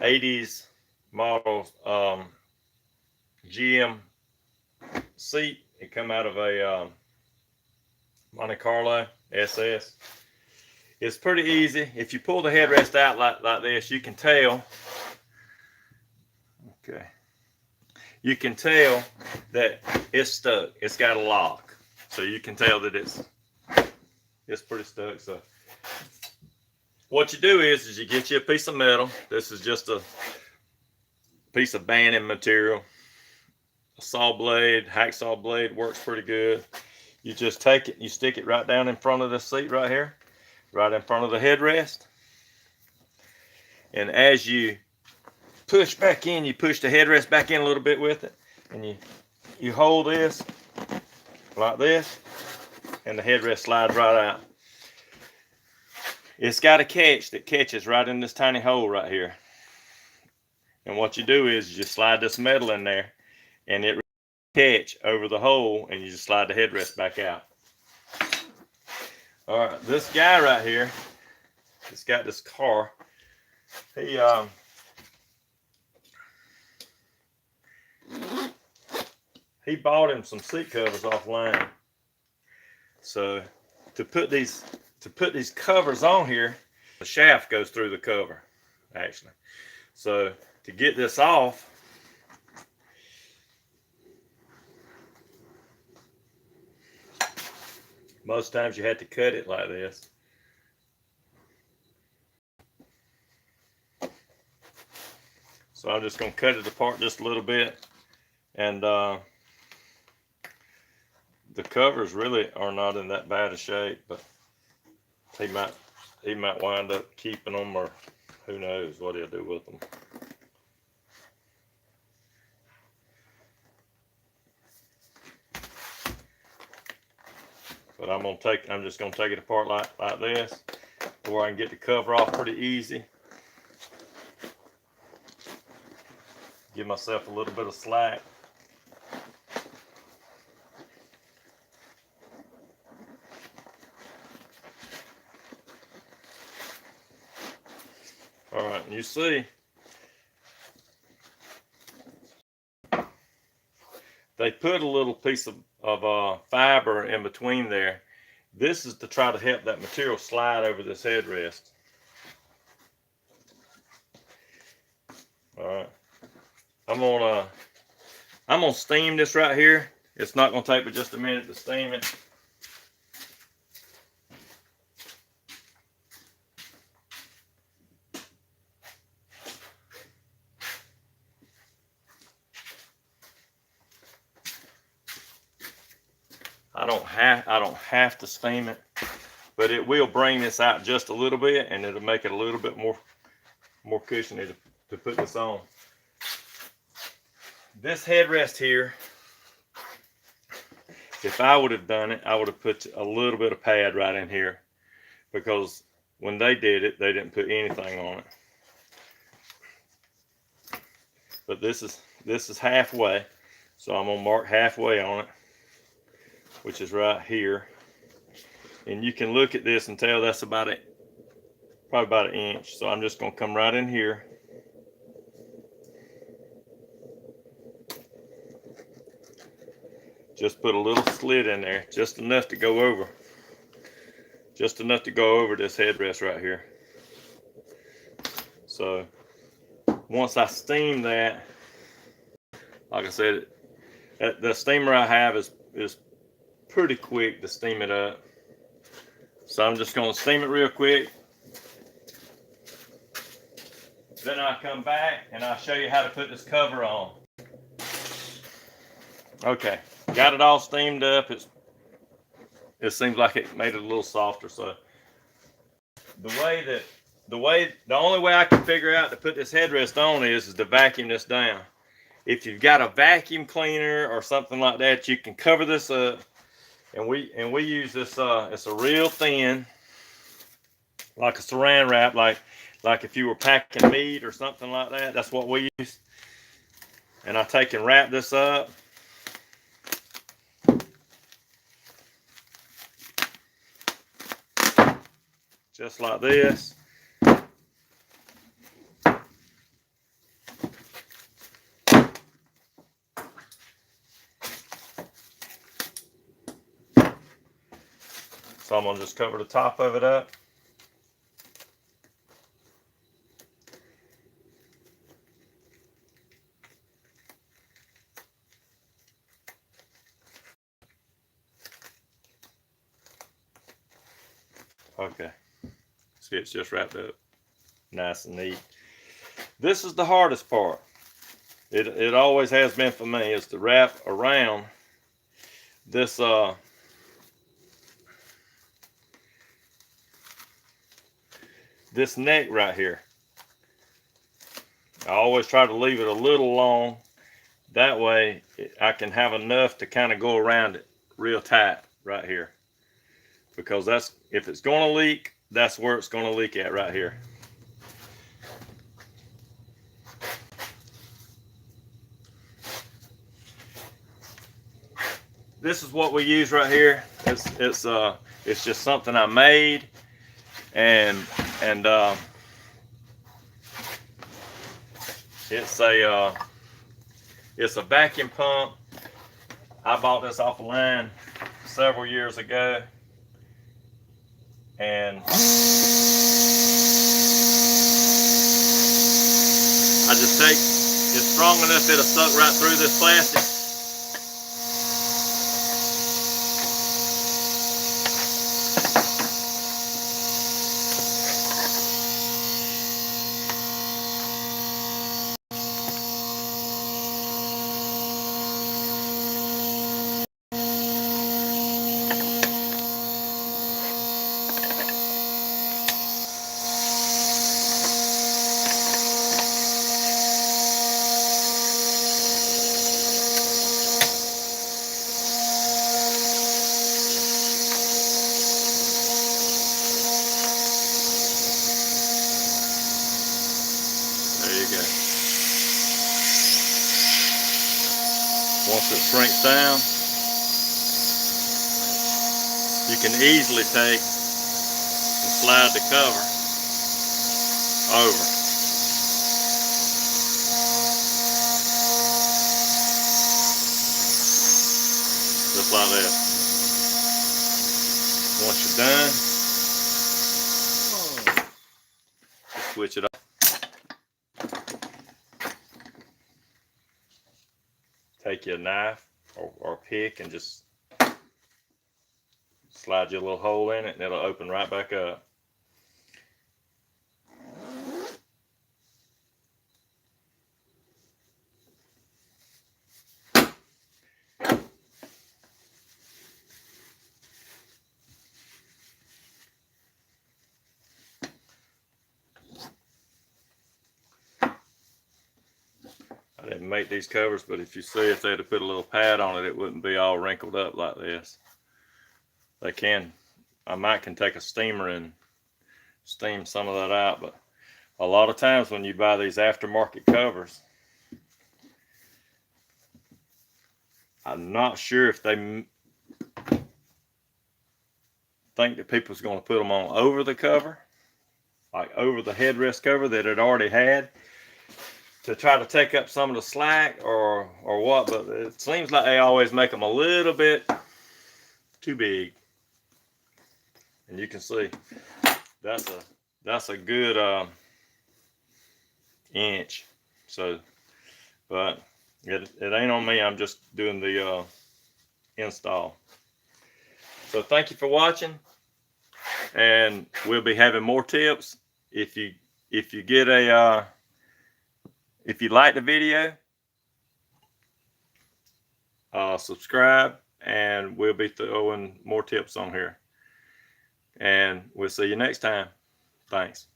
1980's model GM seat. It come out of a Monte Carlo SS. It's pretty easy. If you pull the headrest out like this, you can tell. Okay. You can tell that it's stuck. It's got a lock. So you can tell that it's pretty stuck. So what you do is you get you a piece of metal. This is just a piece of banding material. A saw blade, hacksaw blade works pretty good. You just take it, you stick it right down in front of the seat right here, right in front of the headrest. And as you push back in, you push the headrest back in a little bit with it, and you hold this like this, and the headrest slides right out. It's got a catch that catches right in this tiny hole right here. And what you do is you slide this metal in there, and it catch over the hole, and you just slide the headrest back out. All right, this guy right here, he's got this car. He bought him some seat covers offline. So to put these covers on here, the shaft goes through the cover, actually. So to get this off, most times you have to cut it like this. So I'm just going to cut it apart just a little bit, and the covers really are not in that bad a shape, but he might wind up keeping them, or who knows what he'll do with them. But I'm just gonna take it apart like this, to where I can get the cover off pretty easy. Give myself a little bit of slack. All right, and you see, they put a little piece of fiber in between there. This is to try to help that material slide over this headrest. All right, I'm gonna steam this right here. It's not gonna take but just a minute to steam it. I don't have to steam it, but it will bring this out just a little bit, and it'll make it a little bit more cushiony to put this on. This headrest here, if I would have done it, I would have put a little bit of pad right in here, because when they did it, they didn't put anything on it. But this is halfway, so I'm gonna mark halfway on it, which is right here. And you can look at this and tell that's probably about an inch. So I'm just gonna come right in here. Just put a little slit in there, just enough to go over. Just enough to go over this headrest right here. So once I steam that, like I said, the steamer I have is pretty quick to steam it up. So I'm just going to steam it real quick. Then I come back and I'll show you how to put this cover on. Okay, got it all steamed up. It seems like it made it a little softer. So the only way I can figure out to put this headrest on is to vacuum this down. If you've got a vacuum cleaner or something like that, you can cover this up. And we use this, it's a real thin, like a saran wrap, like if you were packing meat or something like that. That's what we use. And I take and wrap this up. Just like this. So I'm gonna just cover the top of it up. Okay, see, it's just wrapped up nice and neat. This is the hardest part. It always has been for me, is to wrap around this this neck right here. I always try to leave it a little long. That way I can have enough to kind of go around it real tight right here. Because that's, if it's going to leak, that's where it's going to leak at, right here. This is what we use right here. It's just something I made, and it's a vacuum pump. I bought this off the line several years ago, and I just take, it's strong enough it'll suck right through this plastic. There you go. Once it shrinks down, you can easily take and slide the cover over. Just like this. Once you're done, switch it up. Take your knife or pick and just slide your little hole in it, and it'll open right back up. I didn't make these covers, but if you see, if they'd have put a little pad on it, it wouldn't be all wrinkled up like this. They can, I might can take a steamer and steam some of that out, but a lot of times when you buy these aftermarket covers, I'm not sure if they think that people's going to put them on over the cover, like over the headrest cover that it already had, to try to take up some of the slack or what, but it seems like they always make them a little bit too big. And you can see that's a good inch. So, but it ain't on me. I'm just doing the install. So thank you for watching, and we'll be having more tips. If you get a if you like the video, subscribe, and we'll be throwing more tips on here. And we'll see you next time. Thanks.